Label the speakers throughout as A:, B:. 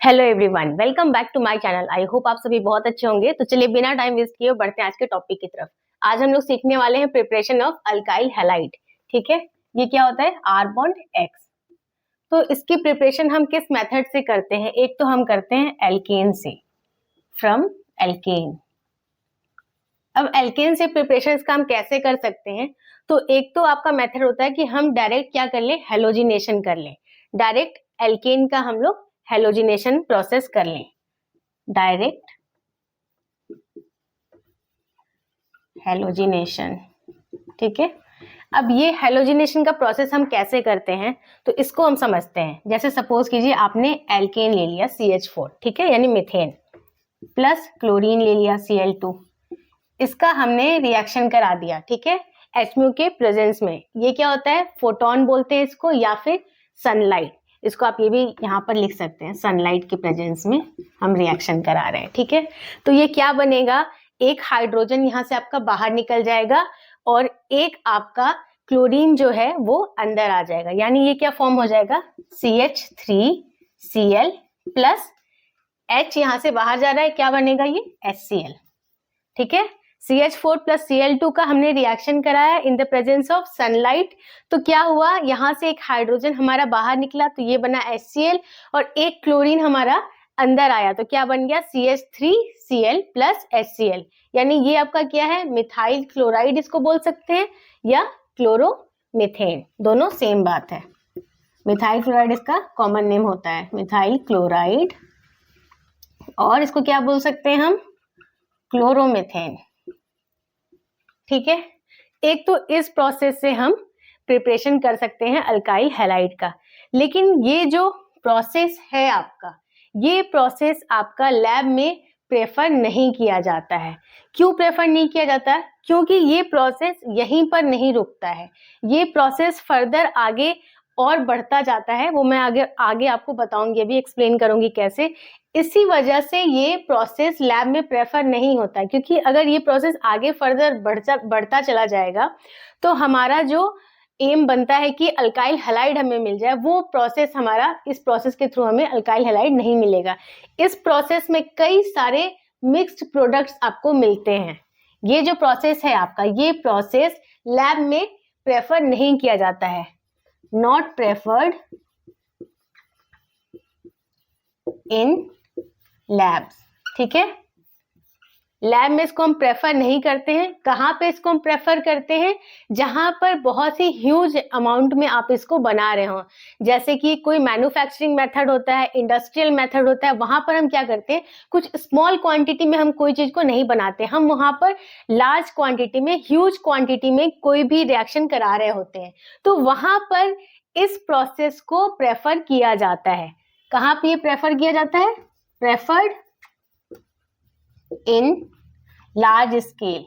A: Hello everyone, welcome back to my channel. I hope आप सभी बहुत अच्छे होंगे। तो चलिए बिना टाइम वेस्ट किए बढ़ते हैं आज के टॉपिक की तरफ। आज हम लोग सीखने वाले हैं प्रिपरेशन ऑफ अल्काइल हैलाइड। ठीक है, ये क्या होता है? R bond X। तो इसकी प्रिपरेशन हम किस मेथड से करते हैं? एक तो हम करते हैं एल्केन से, फ्रॉम एल्केन। अब एल्केन से प्रिपरेशन इसका हम कैसे कर सकते हैं? तो एक तो आपका मेथड होता है कि हम डायरेक्ट क्या कर लें, हेलोजिनेशन कर लें। डायरेक्ट एल्केन का हम लोग हेलोजिनेशन प्रोसेस कर लें, डायरेक्ट हेलोजिनेशन। ठीक है, अब ये हेलोजिनेशन का प्रोसेस हम कैसे करते हैं तो इसको हम समझते हैं। जैसे सपोज कीजिए आपने एल्केन ले लिया CH4, ठीक है, यानी मीथेन, प्लस क्लोरीन ले लिया Cl2। इसका हमने रिएक्शन करा दिया, ठीक है, HMU के प्रेजेंस में। ये क्या होता है? फोटोन बोलते हैं इसको, या फिर सनलाइट। इसको आप ये भी यहाँ पर लिख सकते हैं, सनलाइट के प्रेजेंस में हम रिएक्शन करा रहे हैं। ठीक है, तो ये क्या बनेगा? एक हाइड्रोजन यहाँ से आपका बाहर निकल जाएगा और एक आपका क्लोरीन जो है वो अंदर आ जाएगा। यानी ये क्या फॉर्म हो जाएगा? CH3Cl प्लस H यहाँ से बाहर जा रहा है, क्या बनेगा? ये HCl। ठीक है, CH4 प्लस Cl2 का हमने रिएक्शन कराया in the presence of sunlight. तो क्या हुआ? यहाँ से एक हाइड्रोजन हमारा बाहर निकला, तो ये बना HCl, और एक क्लोरीन हमारा अंदर आया, तो क्या बन गया? CH3Cl plus HCl। यानी ये आपका क्या है? मिथाइल क्लोराइड इसको बोल सकते हैं, या क्लोरोमीथेन, दोनों सेम बात है। मिथाइल क्लोराइड इसका कॉमन नेम होता है, मिथाइल क्लोराइड, और इसको क्या बोल सकते हैं हम? क्लोरोमीथेन। ठीक है, एक तो इस प्रोसेस से हम प्रिपरेशन कर सकते हैं अल्काइल हैलाइड का। लेकिन ये जो प्रोसेस है आपका, ये प्रोसेस आपका लैब में प्रेफर नहीं किया जाता है। क्यों प्रेफर नहीं किया जाता है? क्योंकि ये प्रोसेस यहीं पर नहीं रुकता है, ये प्रोसेस फर्दर आगे और बढ़ता जाता है। वो मैं आगे आगे आपको बताऊंगी, अभी एक्सप्लेन करूंगी कैसे। इसी वजह से ये प्रोसेस लैब में प्रेफर नहीं होता है, क्योंकि अगर ये प्रोसेस आगे फर्दर बढ़ता चला जाएगा तो हमारा जो एम बनता है कि अल्काइल हैलाइड हमें मिल जाए, वो प्रोसेस हमारा, इस प्रोसेस के थ्रू हमें अल्काइल हैलाइड नहीं मिलेगा। इस प्रोसेस में कई सारे मिक्स्ड प्रोडक्ट्स आपको मिलते हैं। ये जो प्रोसेस है आपका, ये प्रोसेस लैब में प्रेफर नहीं किया जाता है, नॉट प्रेफर्ड इन लैब्स। ठीक है, लैब में इसको हम प्रेफर नहीं करते हैं। कहाँ पे इसको हम प्रेफर करते हैं? जहां पर बहुत ही ह्यूज अमाउंट में आप इसको बना रहे हो। जैसे कि कोई मैन्युफैक्चरिंग मेथड होता है, इंडस्ट्रियल मेथड होता है, वहां पर हम क्या करते हैं? कुछ स्मॉल क्वांटिटी में हम कोई चीज को नहीं बनाते, हम वहां पर लार्ज क्वांटिटी में, ह्यूज क्वांटिटी में कोई भी रिएक्शन करा रहे होते हैं। तो वहां पर इस प्रोसेस को प्रेफर किया जाता है। कहाँ पे ये प्रेफर किया जाता है? Preferred in large scale.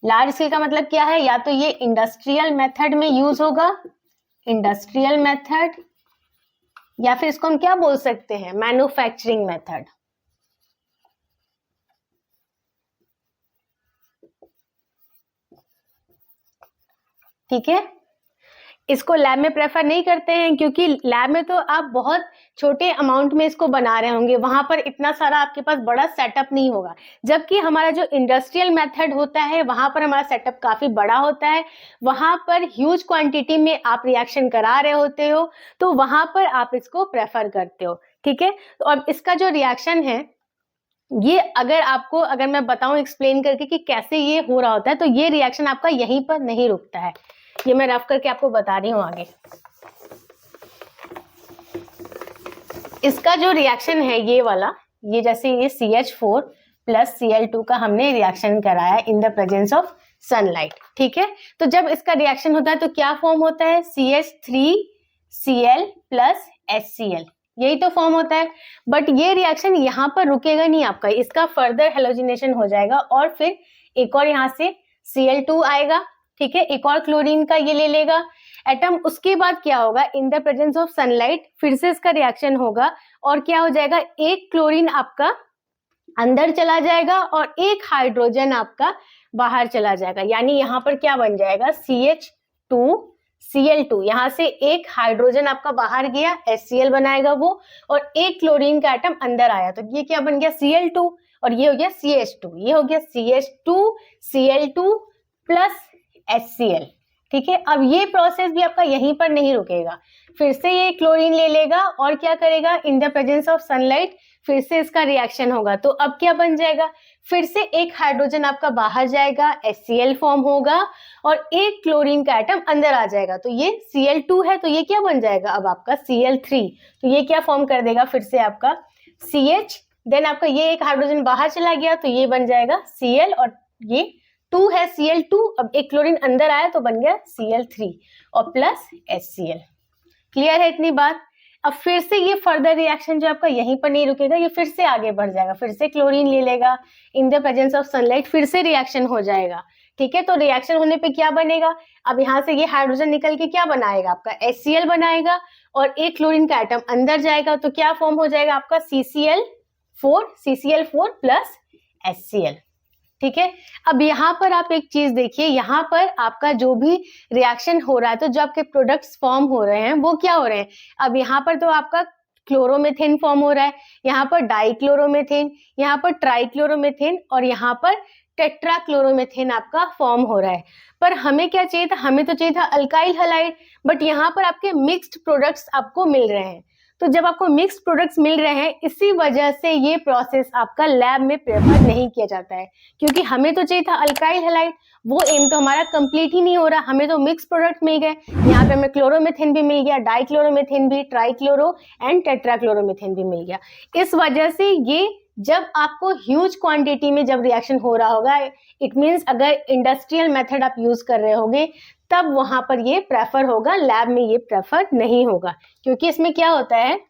A: Large scale का मतलब क्या है? या तो ये इंडस्ट्रियल मेथड में यूज होगा, इंडस्ट्रियल मेथड, या फिर इसको हम क्या बोल सकते हैं? Manufacturing method. ठीक है, इसको लैब में प्रेफर नहीं करते हैं, क्योंकि लैब में तो आप बहुत छोटे अमाउंट में इसको बना रहे होंगे, वहां पर इतना सारा आपके पास बड़ा सेटअप नहीं होगा। जबकि हमारा जो इंडस्ट्रियल मेथड होता है, वहां पर हमारा सेटअप काफी बड़ा होता है, वहां पर ह्यूज क्वांटिटी में आप रिएक्शन करा रहे होते हो, तो वहां पर आप इसको प्रेफर करते हो। ठीक है, तो अब इसका जो रिएक्शन है, ये अगर मैं बताऊं एक्सप्लेन करके कि कैसे ये हो रहा होता है, तो ये रिएक्शन आपका यहीं पर नहीं रुकता है। ये मैं रफ करके आपको बता रही हूं आगे। इसका जो रिएक्शन है ये वाला, ये जैसे ये CH4 प्लस Cl2 का हमने रिएक्शन कराया in the presence of sunlight. ठीक है, तो जब इसका रिएक्शन होता है तो क्या फॉर्म होता है? CH3Cl प्लस HCl, यही तो फॉर्म होता है। बट ये रिएक्शन यहाँ पर रुकेगा नहीं आपका, इसका फर्दर हेलोजिनेशन हो जाएगा, और फिर एक और यहाँ से Cl2 आएगा। ठीक है, एक और क्लोरीन का ये ले लेगा एटम। उसके बाद क्या होगा? In the presence of sunlight फिर से इसका रिएक्शन होगा, और क्या हो जाएगा? एक क्लोरीन आपका अंदर चला जाएगा और एक हाइड्रोजन आपका बाहर चला जाएगा। यानी यहाँ पर क्या बन जाएगा? CH2 Cl2, यहाँ से एक हाइड्रोजन आपका बाहर गया, HCl बनाएगा वो, और एक क्लोरीन का एटम अंदर आया, तो ये क्या बन गया Cl2, और ये हो गया CH2, ये हो गया CH2 Cl2 प्लस HCl। ठीक है, अब ये प्रोसेस भी आपका यहीं पर नहीं रुकेगा, फिर से ये क्लोरीन ले लेगा और क्या करेगा, in the presence of sunlight फिर से इसका रिएक्शन होगा, तो अब क्या बन जाएगा, फिर से एक हाइड्रोजन आपका बाहर जाएगा, HCl फॉर्म होगा और एक क्लोरीन का एटम अंदर आ जाएगा, तो ये Cl2 है, तो ये क्या बन जाएगा अब आपका Cl3, तो ये क्या फॉर्म कर देगा फिर से आपका CH, देन आपका ये एक हाइड्रोजन बाहर चला गया, तो ये बन जाएगा Cl, और ये 2 है Cl2, अब एक क्लोरीन अंदर आया तो बन गया Cl3 और प्लस HCl। क्लियर है इतनी बात। अब फिर से ये फर्दर रिएक्शन जो आपका यहीं पर नहीं रुकेगा, ये फिर से आगे बढ़ जाएगा, फिर से क्लोरीन ले लेगा, in the presence of sunlight फिर से रिएक्शन हो जाएगा। ठीक है, तो रिएक्शन होने पे क्या बनेगा, अब यहाँ से ये हाइड्रोजन निकल के क्या बनाएगा आपका HCl बनाएगा और एक क्लोरीन का एटम अंदर जाएगा, तो क्या फॉर्म हो जाएगा आपका CCl4 प्लस HCl। ठीक है, अब यहाँ पर आप एक चीज देखिए, यहाँ पर आपका जो भी रिएक्शन हो रहा है, तो जो आपके प्रोडक्ट्स फॉर्म हो रहे हैं वो क्या हो रहे हैं, अब यहाँ पर तो आपका क्लोरोमेथेन फॉर्म हो रहा है, यहाँ पर डाइक्लोरोमेथेन, यहाँ पर ट्राइक्लोरोमेथेन और यहाँ पर टेट्राक्लोरोमेथेन आपका फॉर्म हो रहा है। पर हमें क्या चाहिए था, हमें तो चाहिए था अल्काइल हैलाइड, बट यहाँ पर आपके मिक्स्ड प्रोडक्ट्स आपको मिल रहे हैं। तो जब आपको मिक्स्ड प्रोडक्ट्स मिल रहे हैं, इसी वजह से ये प्रोसेस आपका लैब में प्रेफर नहीं किया जाता है, क्योंकि हमें तो चाहिए था अल्काइल हैलाइड, वो एम तो हमारा कंप्लीट ही नहीं हो रहा, हमें तो मिक्स प्रोडक्ट मिल गए, यहाँ पे हमें क्लोरोमेथेन भी मिल गया, डाइक्लोरोमेथेन भी, ट्राइक्लोरो एंड टेट्राक्लोरोमेथेन भी मिल गया। इस वजह से ये जब आपको ह्यूज क्वांटिटी में जब रिएक्शन हो रहा होगा, इट मीन्स अगर इंडस्ट्रियल मेथड आप यूज कर रहे होगे, तब वहां पर ये प्रेफर होगा, लैब में ये प्रेफर नहीं होगा, क्योंकि इसमें क्या होता है,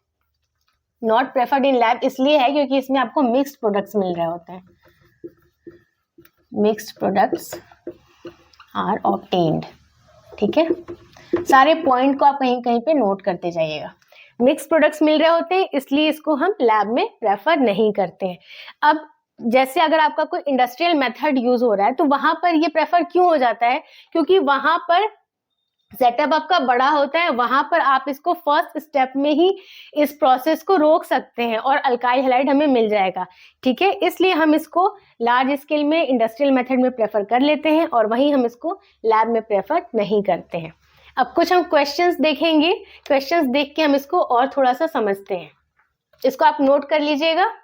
A: नॉट प्रेफर्ड इन लैब इसलिए है क्योंकि इसमें आपको मिक्स्ड प्रोडक्ट्स मिल रहे होते हैं, मिक्स्ड प्रोडक्ट्स आर ऑब्टेन्ड। ठीक है, सारे पॉइंट को आप कहीं कहीं पे नोट करते जाइएगा, मिक्स प्रोडक्ट्स मिल रहे होते हैं, इसलिए इसको हम लैब में प्रेफर नहीं करते हैं। अब जैसे अगर आपका कोई इंडस्ट्रियल मेथड यूज हो रहा है, तो वहां पर ये प्रेफर क्यों हो जाता है, क्योंकि वहां पर सेटअप आपका बड़ा होता है, वहां पर आप इसको फर्स्ट स्टेप में ही इस प्रोसेस को रोक सकते हैं और अल्काइल हैलाइड हमें मिल जाएगा। ठीक है, इसलिए हम इसको लार्ज स्केल में इंडस्ट्रियल मेथड में प्रेफर कर लेते हैं और वहीं हम इसको लैब में प्रेफर नहीं करते हैं। अब कुछ हम क्वेश्चंस देखेंगे, क्वेश्चंस देख के हम इसको और थोड़ा सा समझते हैं, इसको आप नोट कर लीजिएगा।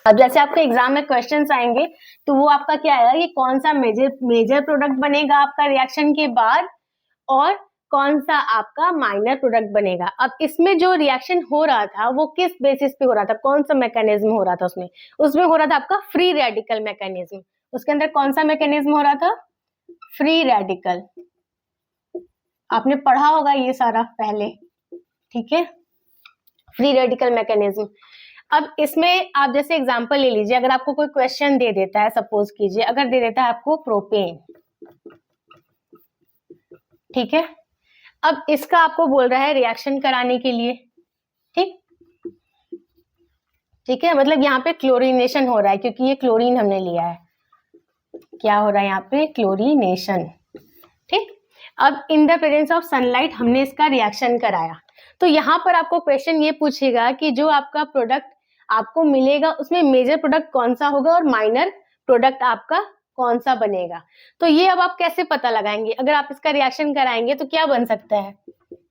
A: अब जैसे आपके एग्जाम में क्वेश्चंस आएंगे, तो वो आपका क्या आएगा कि कौन सा मेजर प्रोडक्ट बनेगा आपका रिएक्शन के बाद और कौन सा आपका माइनर प्रोडक्ट बनेगा। अब इसमें जो रिएक्शन हो रहा था वो किस बेसिस पे हो रहा था, कौन सा मैकेनिज्म हो रहा था, उसमें हो रहा था आपका फ्री रेडिकल मैकेनिज्म। उसके अंदर कौन सा मैकेनिज्म हो रहा था, फ्री रेडिकल, आपने पढ़ा होगा ये सारा पहले। ठीक है, फ्री रेडिकल मैकेनिज्म। अब इसमें आप जैसे एग्जांपल ले लीजिए, अगर आपको कोई क्वेश्चन दे देता है, सपोज कीजिए अगर दे देता है आपको प्रोपेन, ठीक है, अब इसका आपको बोल रहा है रिएक्शन कराने के लिए। ठीक है, मतलब यहाँ पे क्लोरीनेशन हो रहा है, क्योंकि ये क्लोरीन हमने लिया है, क्या हो रहा है यहाँ पे, क्लोरीनेशन। ठीक, अब in the presence of sunlight हमने इसका रिएक्शन कराया, तो यहाँ पर आपको क्वेश्चन ये पूछेगा कि जो आपका प्रोडक्ट आपको मिलेगा उसमें मेजर प्रोडक्ट कौन सा होगा और माइनर प्रोडक्ट आपका कौन सा बनेगा। तो ये अब आप कैसे पता लगाएंगे, अगर आप इसका रिएक्शन कराएंगे तो क्या बन सकता है,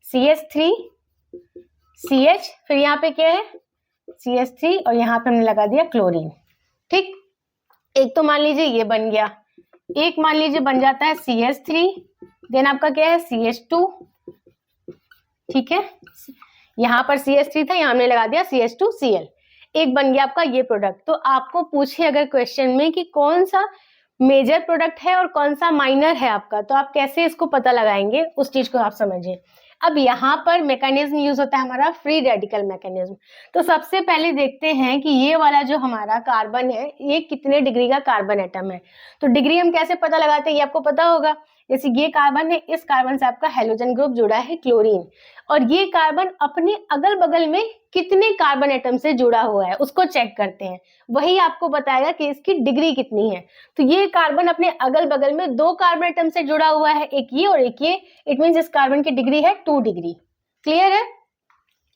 A: CH3 CH, फिर यहाँ पे क्या है CH3 और यहाँ पे हमने लगा दिया क्लोरीन। ठीक, एक तो मान लीजिए ये बन गया, एक मान लीजिए बन जाता है CH3, देन आपका क्या है CH2। ठीक है, यहाँ पर CH3 था, यहाँ हमने लगा दिया CH2Cl, एक बन गया आपका ये प्रोडक्ट। तो आपको पूछे अगर क्वेश्चन में कि कौन सा मेजर प्रोडक्ट है और कौन सा माइनर है आपका, तो आप कैसे इसको पता लगाएंगे, उस चीज को आप समझिए। अब यहाँ पर मैकेनिज्म यूज होता है हमारा फ्री रेडिकल मैकेनिज्म। तो सबसे पहले देखते हैं कि ये वाला जो हमारा कार्बन है ये कितने डिग्री का कार्बन एटम है। तो डिग्री हम कैसे पता लगाते हैं, ये आपको पता होगा, जैसे ये कार्बन है, इस कार्बन से आपका हेलोजन ग्रुप जुड़ा है क्लोरीन, और ये कार्बन अपने अगल बगल में कितने कार्बन एटम से जुड़ा हुआ है उसको चेक करते हैं, वही आपको बताएगा कि इसकी डिग्री कितनी है। तो ये कार्बन अपने अगल बगल में 2 कार्बन एटम से जुड़ा हुआ है, एक ये और एक ये, इट मीन्स इस कार्बन की डिग्री है 2 डिग्री। क्लियर है?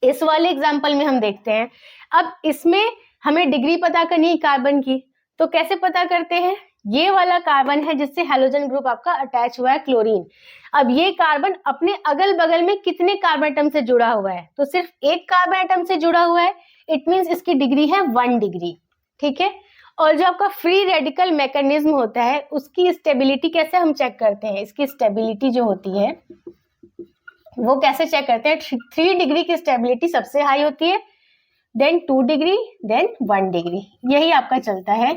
A: इस वाले एग्जाम्पल में हम देखते हैं, अब इसमें हमें डिग्री पता करनी है कार्बन की, तो कैसे पता करते हैं? ये वाला कार्बन है जिससे हेलोजन ग्रुप आपका अटैच हुआ है क्लोरीन, अब ये कार्बन अपने अगल बगल में कितने कार्बन एटम से जुड़ा हुआ है? तो सिर्फ एक कार्बन एटम से जुड़ा हुआ है, इट मीन्स इसकी डिग्री है 1 डिग्री। ठीक है, और जो आपका फ्री रेडिकल मैकेनिज्म होता है उसकी स्टेबिलिटी कैसे हम चेक करते हैं? इसकी स्टेबिलिटी जो होती है वो कैसे चेक करते हैं? 3 डिग्री की स्टेबिलिटी सबसे हाई होती है, देन 2 डिग्री, देन 1 डिग्री, यही आपका चलता है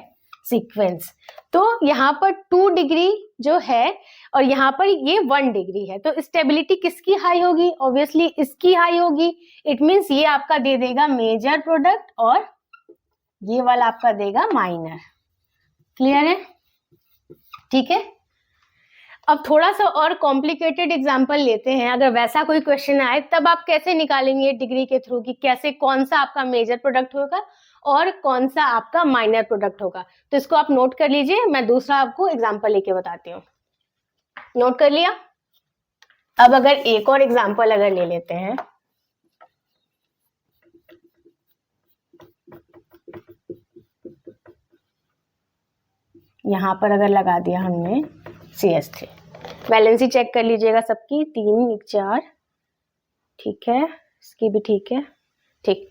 A: सीक्वेंस। तो यहाँ पर 2 डिग्री जो है और यहाँ पर ये 1 डिग्री है, तो स्टेबिलिटी किसकी हाई होगी? ऑब्वियसली इसकी हाई होगी, इट मीन्स ये आपका दे देगा मेजर प्रोडक्ट और ये वाला आपका देगा माइनर। क्लियर है? ठीक है, अब थोड़ा सा और कॉम्प्लिकेटेड एग्जांपल लेते हैं। अगर वैसा कोई क्वेश्चन आए तब आप कैसे निकालेंगे डिग्री के थ्रू कि कैसे, कौन सा आपका मेजर प्रोडक्ट होगा और कौन सा आपका माइनर प्रोडक्ट होगा। तो इसको आप नोट कर लीजिए, मैं दूसरा आपको एग्जांपल लेके बताती हूँ। नोट कर लिया? अब अगर एक और एग्जांपल अगर ले लेते हैं, यहाँ पर अगर लगा दिया हमने CH3, वैलेंसी चेक कर लीजिएगा सबकी, 3 1 4, ठीक है, इसकी भी ठीक है, ठीक।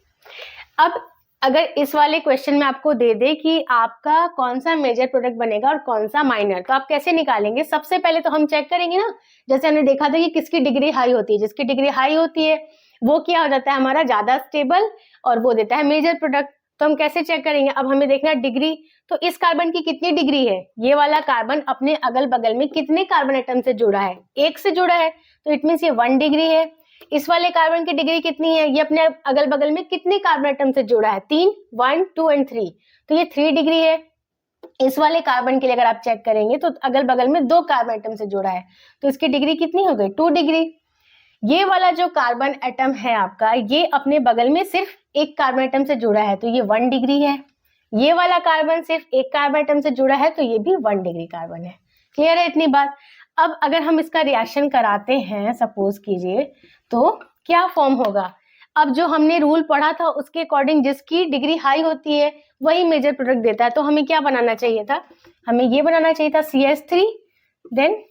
A: अब अगर इस वाले क्वेश्चन में आपको दे दे कि आपका कौन सा मेजर प्रोडक्ट बनेगा और कौन सा माइनर, तो आप कैसे निकालेंगे? सबसे पहले तो हम चेक करेंगे ना, जैसे हमने देखा था कि किसकी डिग्री हाई होती है, जिसकी डिग्री हाई होती है वो क्या हो जाता है हमारा ज्यादा स्टेबल और वो देता है मेजर प्रोडक्ट। तो हम कैसे चेक करेंगे? अब हमें देखना है डिग्री, तो इस कार्बन की कितनी डिग्री है? ये वाला कार्बन अपने अगल बगल में कितने कार्बन एटम से जुड़ा है? 1 से जुड़ा है, तो इट मीन्स ये 1 डिग्री है। इस वाले कार्बन की डिग्री कितनी है? ये अपने अगल बगल में कितने कार्बन एटम से जुड़ा है? 3, 1 2 एंड 3, तो ये 3 डिग्री है। इस वाले कार्बन के लिए अगर आप चेक करेंगे तो अगल बगल में 2 कार्बन एटम से जुड़ा है, तो इसकी डिग्री कितनी हो गई? 2 डिग्री। ये वाला जो कार्बन एटम है आपका, ये अपने बगल में सिर्फ एक कार्बन एटम से जुड़ा है, तो ये 1 डिग्री है। ये वाला कार्बन सिर्फ एक कार्बन एटम से जुड़ा है, तो ये भी 1 डिग्री कार्बन है। क्लियर है इतनी बात? अब अगर हम इसका रिएक्शन कराते हैं सपोज कीजिए, तो क्या फॉर्म होगा? अब जो हमने रूल पढ़ा था उसके अकॉर्डिंग जिसकी डिग्री हाई होती है वही मेजर प्रोडक्ट देता है, तो हमें क्या बनाना चाहिए था? हमें ये बनाना चाहिए था CH3, देन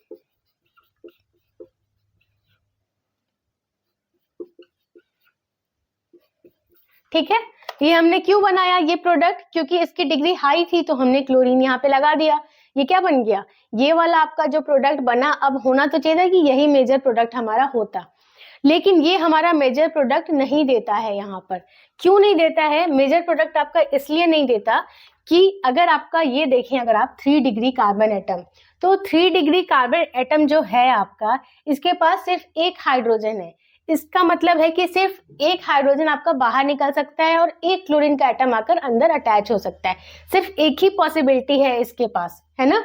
A: ठीक है, ये हमने क्यों बनाया ये प्रोडक्ट? क्योंकि इसकी डिग्री हाई थी, तो हमने क्लोरीन यहाँ पे लगा दिया। ये क्या बन गया? ये वाला आपका जो प्रोडक्ट बना, अब होना तो चाहिए था कि यही मेजर प्रोडक्ट हमारा होता, लेकिन ये हमारा मेजर प्रोडक्ट नहीं देता है। यहाँ पर क्यों नहीं देता है मेजर प्रोडक्ट? आपका इसलिए नहीं देता कि अगर आपका ये देखें, अगर आप 3 डिग्री कार्बन एटम, तो 3 डिग्री कार्बन एटम जो है आपका, इसके पास सिर्फ एक हाइड्रोजन है। इसका मतलब है कि सिर्फ एक हाइड्रोजन आपका बाहर निकल सकता है और एक क्लोरीन का एटम आकर अंदर अटैच हो सकता है। सिर्फ एक ही पॉसिबिलिटी है इसके पास, है ना?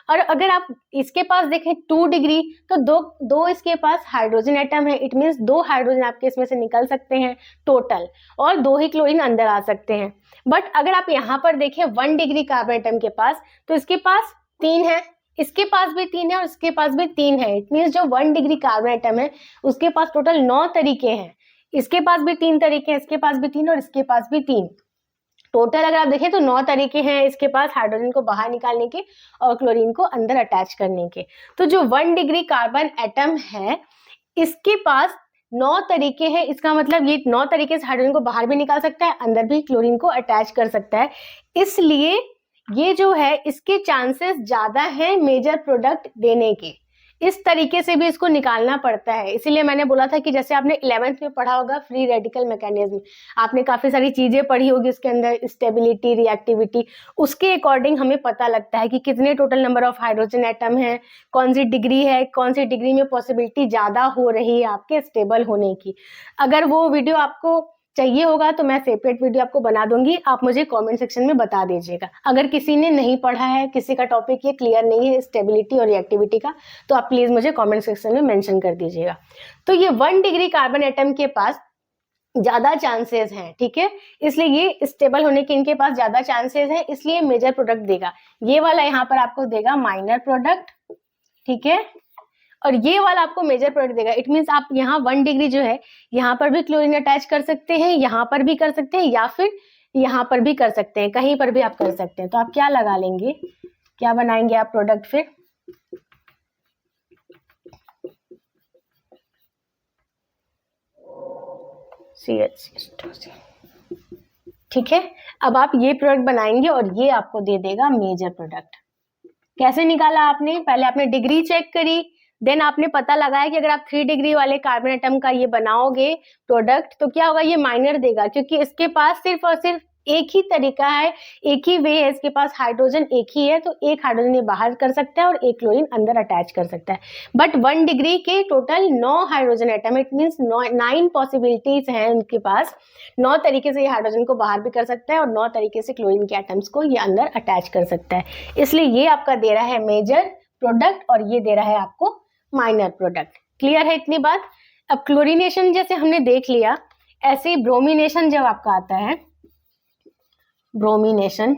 A: और अगर आप इसके पास देखें 2 डिग्री, तो दो इसके पास हाइड्रोजन एटम है, इट मीन्स 2 हाइड्रोजन आपके इसमें से निकल सकते हैं टोटल, और 2 ही क्लोरीन अंदर आ सकते हैं। बट अगर आप यहाँ पर देखें 1 डिग्री कार्बन एटम के पास, तो इसके पास 3 है, इसके पास भी 3 है और इसके पास भी 3 है। इट मीन्स जो 1 डिग्री कार्बन एटम है उसके पास टोटल 9 तरीके हैं। इसके पास भी 3 तरीके हैं, इसके पास भी 3 और इसके पास भी 3। टोटल अगर आप देखें तो 9 तरीके हैं इसके पास हाइड्रोजन को बाहर निकालने के और क्लोरीन को अंदर अटैच करने के। तो जो 1 डिग्री कार्बन एटम है इसके पास 9 तरीके हैं। इसका मतलब ये 9 तरीके से हाइड्रोजन को बाहर भी निकाल सकता है, अंदर भी क्लोरीन को अटैच कर सकता है। इसलिए ये जो है इसके चांसेस ज्यादा हैं मेजर प्रोडक्ट देने के। इस तरीके से भी इसको निकालना पड़ता है। इसीलिए मैंने बोला था कि जैसे आपने 11th में पढ़ा होगा फ्री रेडिकल मैकेनिज्म, आपने काफी सारी चीजें पढ़ी होगी उसके अंदर, स्टेबिलिटी, रिएक्टिविटी, उसके अकॉर्डिंग हमें पता लगता है कि कितने total number of hydrogen atom है, कौन सी डिग्री है, कौन सी डिग्री में पॉसिबिलिटी ज्यादा हो रही है आपके स्टेबल होने की। अगर वो वीडियो आपको चाहिए होगा तो मैं सेपरेट वीडियो आपको बना दूंगी, आप मुझे कमेंट सेक्शन में बता दीजिएगा। अगर किसी ने नहीं पढ़ा है, किसी का टॉपिक ये क्लियर नहीं है स्टेबिलिटी और रिएक्टिविटी का, तो आप प्लीज मुझे कमेंट सेक्शन में मेंशन कर दीजिएगा। तो ये 1 डिग्री कार्बन एटम के पास ज्यादा चांसेस हैं, ठीक है, इसलिए ये स्टेबल होने के इनके पास ज्यादा चांसेस हैं, इसलिए मेजर प्रोडक्ट देगा। ये वाला यहाँ पर आपको देगा माइनर प्रोडक्ट, ठीक है, और ये वाला आपको मेजर प्रोडक्ट देगा। इट मीन्स आप यहाँ 1 डिग्री जो है यहाँ पर भी क्लोरीन अटैच कर सकते हैं, यहाँ पर भी कर सकते हैं, या फिर यहाँ पर भी कर सकते हैं, कहीं पर भी आप कर सकते हैं। तो आप क्या लगा लेंगे, क्या बनाएंगे आप प्रोडक्ट फिर, ठीक है। अब आप ये प्रोडक्ट बनाएंगे और ये आपको दे देगा मेजर प्रोडक्ट। कैसे निकाला आपने, पहले आपने डिग्री चेक करी, देन आपने पता लगाया कि अगर आप 3 डिग्री वाले कार्बन एटम का ये बनाओगे प्रोडक्ट तो क्या होगा, ये माइनर देगा, क्योंकि इसके पास सिर्फ और सिर्फ एक ही तरीका है, एक ही वे है, इसके पास हाइड्रोजन एक ही है, तो एक हाइड्रोजन ये बाहर कर सकता है और एक क्लोरीन अंदर अटैच कर सकता है। बट 1 डिग्री के total 9 hydrogen atom, it means 9 possibilities हैं उनके पास, 9 तरीके से ये हाइड्रोजन को बाहर भी कर सकता है और 9 तरीके से क्लोरीन के एटम्स को ये अंदर अटैच कर सकता है। इसलिए ये आपका दे रहा है मेजर प्रोडक्ट और ये दे रहा है आपको माइनर प्रोडक्ट। क्लियर है इतनी बात। अब क्लोरीनेशन जैसे हमने देख लिया, ऐसे ब्रोमिनेशन जब आपका आता है, ब्रोमिनेशन,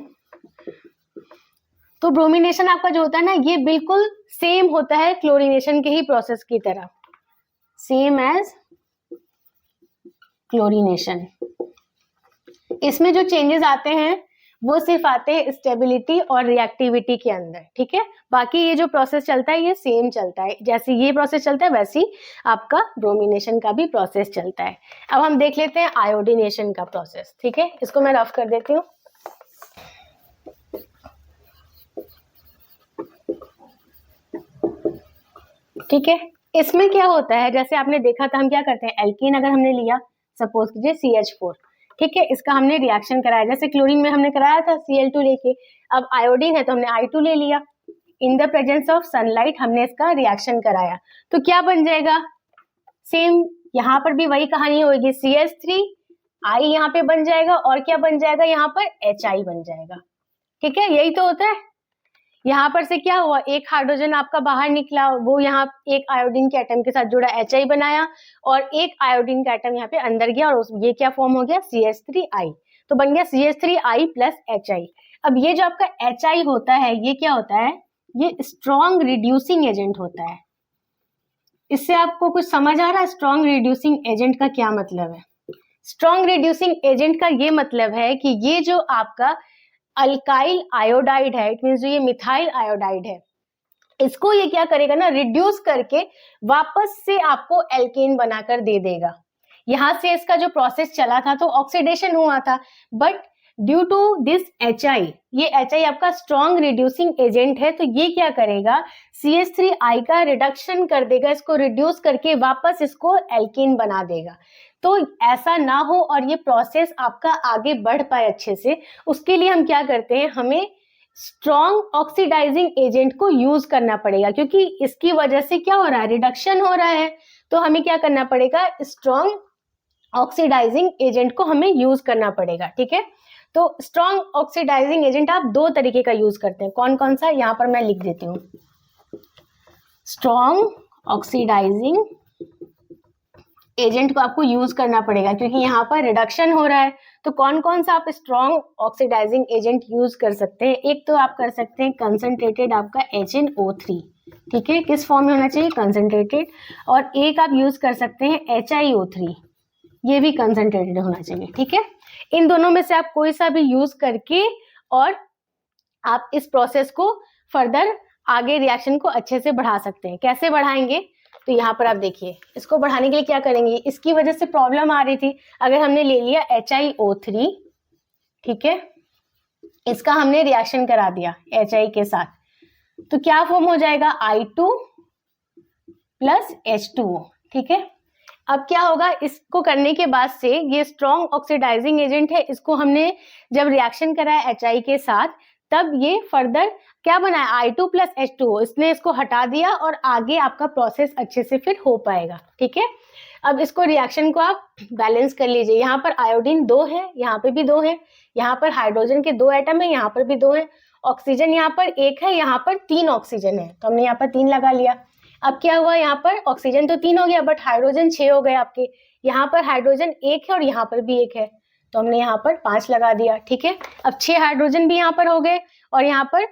A: तो ब्रोमिनेशन आपका जो होता है ना, ये बिल्कुल सेम होता है क्लोरीनेशन के ही प्रोसेस की तरह, सेम एज क्लोरीनेशन। इसमें जो चेंजेस आते हैं वो सिर्फ आते हैं स्टेबिलिटी और रिएक्टिविटी के अंदर, ठीक है। बाकी ये जो प्रोसेस चलता है ये सेम चलता है, जैसे ये प्रोसेस चलता है वैसे ही आपका ब्रोमिनेशन का भी प्रोसेस चलता है। अब हम देख लेते हैं आयोडीनेशन का प्रोसेस, ठीक है, इसको मैं रफ कर देती हूँ। ठीक है, इसमें क्या होता है, जैसे आपने देखा था हम क्या करते हैं, एल्कीन अगर हमने लिया, सपोज कीजिए CH4, ठीक है, इसका हमने रिएक्शन कराया, जैसे क्लोरीन में हमने कराया था Cl2 लेके, अब आयोडीन है तो हमने I2 ले लिया, in the presence of sunlight हमने इसका रिएक्शन कराया, तो क्या बन जाएगा, सेम यहाँ पर भी वही कहानी होगी, CH3I यहाँ पे बन जाएगा, और क्या बन जाएगा, यहाँ पर HI बन जाएगा, ठीक है, यही तो होता है। यहाँ पर से क्या हुआ, एक हाइड्रोजन आपका बाहर निकला, वो यहाँ एक आयोडीन के एटम के साथ जुड़ा, HI बनाया, और एक आयोडीन का एटम यहाँ पे अंदर गया और ये क्या फॉर्म हो गया, CH3I, तो बन गया CH3I प्लस HI। अब ये जो आपका HI होता है ये क्या होता है, ये स्ट्रॉन्ग रिड्यूसिंग एजेंट होता है। इससे आपको कुछ समझ आ रहा है स्ट्रॉन्ग रिड्यूसिंग एजेंट का क्या मतलब है? स्ट्रॉन्ग रिड्यूसिंग एजेंट का ये मतलब है कि ये जो आपका अल्काइल आयोडाइड है, इट मींस जो ये मिथाइल आयोडाइड है, इसको ये क्या करेगा ना, रिड्यूस करके वापस से आपको एल्केन बनाकर दे देगा। यहां से इसका जो प्रोसेस चला था तो ऑक्सीडेशन हुआ था, but due to this HI, ये HI आपका स्ट्रॉन्ग रिड्यूसिंग एजेंट है, तो ये क्या करेगा, CH3I का रिडक्शन कर देगा, इसको रिड्यूस करके वापस इसको एल्केन बना देगा। तो ऐसा ना हो और ये प्रोसेस आपका आगे बढ़ पाए अच्छे से, उसके लिए हम क्या करते हैं, हमें स्ट्रॉन्ग ऑक्सीडाइजिंग एजेंट को यूज करना पड़ेगा, क्योंकि इसकी वजह से क्या हो रहा है, रिडक्शन हो रहा है, तो हमें क्या करना पड़ेगा, स्ट्रॉन्ग ऑक्सीडाइजिंग एजेंट को हमें यूज करना पड़ेगा, ठीक है। तो स्ट्रॉन्ग ऑक्सीडाइजिंग एजेंट आप 2 तरीके का यूज करते हैं, कौन कौन सा, यहाँ पर मैं लिख देती हूँ। स्ट्रॉन्ग ऑक्सीडाइजिंग एजेंट को आपको यूज करना पड़ेगा क्योंकि यहाँ पर रिडक्शन हो रहा है, तो कौन कौन सा आप स्ट्रॉन्ग ऑक्सीडाइजिंग एजेंट यूज कर सकते हैं। एक तो आप कर सकते हैं कंसंट्रेटेड आपका HNO3, ठीक है, किस फॉर्म में होना चाहिए, कंसंट्रेटेड, और एक आप यूज कर सकते हैं HiO3, ये भी कंसंट्रेटेड होना चाहिए, ठीक है। इन दोनों में से आप कोई सा भी यूज करके और आप इस प्रोसेस को फर्दर आगे रिएक्शन को अच्छे से बढ़ा सकते हैं। कैसे बढ़ाएंगे, तो यहाँ पर आप देखिए, इसको बढ़ाने के लिए क्या करेंगे, इसकी वजह से प्रॉब्लम आ रही थी, अगर हमने ले लिया HiO3, ठीक है, इसका हमने रिएक्शन करा दिया HI के साथ, तो क्या फॉर्म हो जाएगा, I2 प्लस H2O, ठीक है। अब क्या होगा, इसको करने के बाद से ये स्ट्रॉन्ग ऑक्सीडाइजिंग एजेंट है, इसको हमने जब रिएक्शन कराया HI के साथ, तब ये फर्दर क्या बनाया, I2 प्लस H2O, इसने इसको हटा दिया और आगे आपका प्रोसेस अच्छे से फिर हो पाएगा, ठीक है। अब इसको रिएक्शन को आप बैलेंस कर लीजिए। यहाँ पर आयोडीन 2 है, यहाँ पे भी 2 है, यहाँ पर हाइड्रोजन के 2 एटम है, यहाँ पर भी 2 है, ऑक्सीजन यहाँ पर 1 है, यहाँ पर 3 ऑक्सीजन है, तो हमने यहाँ पर 3 लगा लिया। अब क्या हुआ, यहाँ पर ऑक्सीजन तो 3 हो गया बट हाइड्रोजन 6 हो गए आपके। यहाँ पर हाइड्रोजन 1 है और यहाँ पर भी 1 है, तो हमने यहाँ पर 5 लगा दिया। ठीक है, अब 6 हाइड्रोजन भी यहाँ पर हो गए और यहाँ पर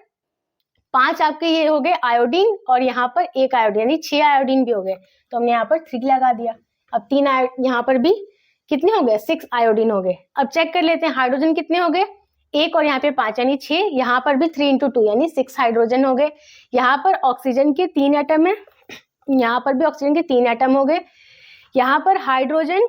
A: 5 आपके ये हो गए आयोडीन और यहाँ पर 1 आयोडीन, यानी 6 आयोडीन भी हो गए, तो हमने यहाँ पर 3 लगा दिया। अब 3 यहाँ पर भी कितने हो गए, 6 आयोडीन हो गए। अब चेक कर लेते हैं हाइड्रोजन कितने हो गए, 1 और यहाँ पे 5 यानी 6, यहाँ पर भी 3 × 2 यानी 6 हाइड्रोजन हो गए। यहाँ पर ऑक्सीजन के 3 एटम है, यहाँ पर भी ऑक्सीजन के 3 एटम हो गए। यहाँ पर हाइड्रोजन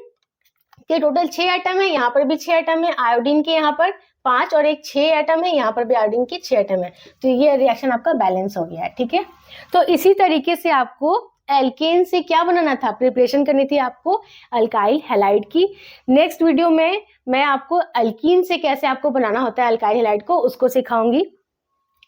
A: के टोटल 6 एटम है, यहाँ पर भी 6 एटम है, आयोडीन के यहाँ पर 5 और एक 6 एटम है, यहाँ पर भी आयोडीन के 6 एटम है, तो ये रिएक्शन आपका बैलेंस हो गया है। ठीक है, तो इसी तरीके से आपको एल्केन से क्या बनाना था, प्रिपरेशन करनी थी आपको अल्काइल हैलाइड की। नेक्स्ट वीडियो में मैं आपको अल्कीन से कैसे आपको बनाना होता है अल्काइल हैलाइड को, उसको सिखाऊंगी।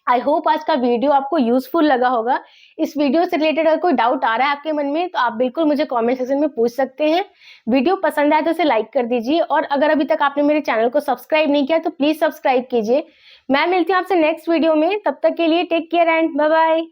A: आई होप आज का वीडियो आपको यूजफुल लगा होगा। इस वीडियो से रिलेटेड अगर कोई डाउट आ रहा है आपके मन में तो आप बिल्कुल मुझे कमेंट सेक्शन में पूछ सकते हैं। वीडियो पसंद आए तो इसे लाइक कर दीजिए और अगर अभी तक आपने मेरे चैनल को सब्सक्राइब नहीं किया तो प्लीज सब्सक्राइब कीजिए। मैं मिलती हूँ आपसे नेक्स्ट वीडियो में, तब तक के लिए take care and bye bye.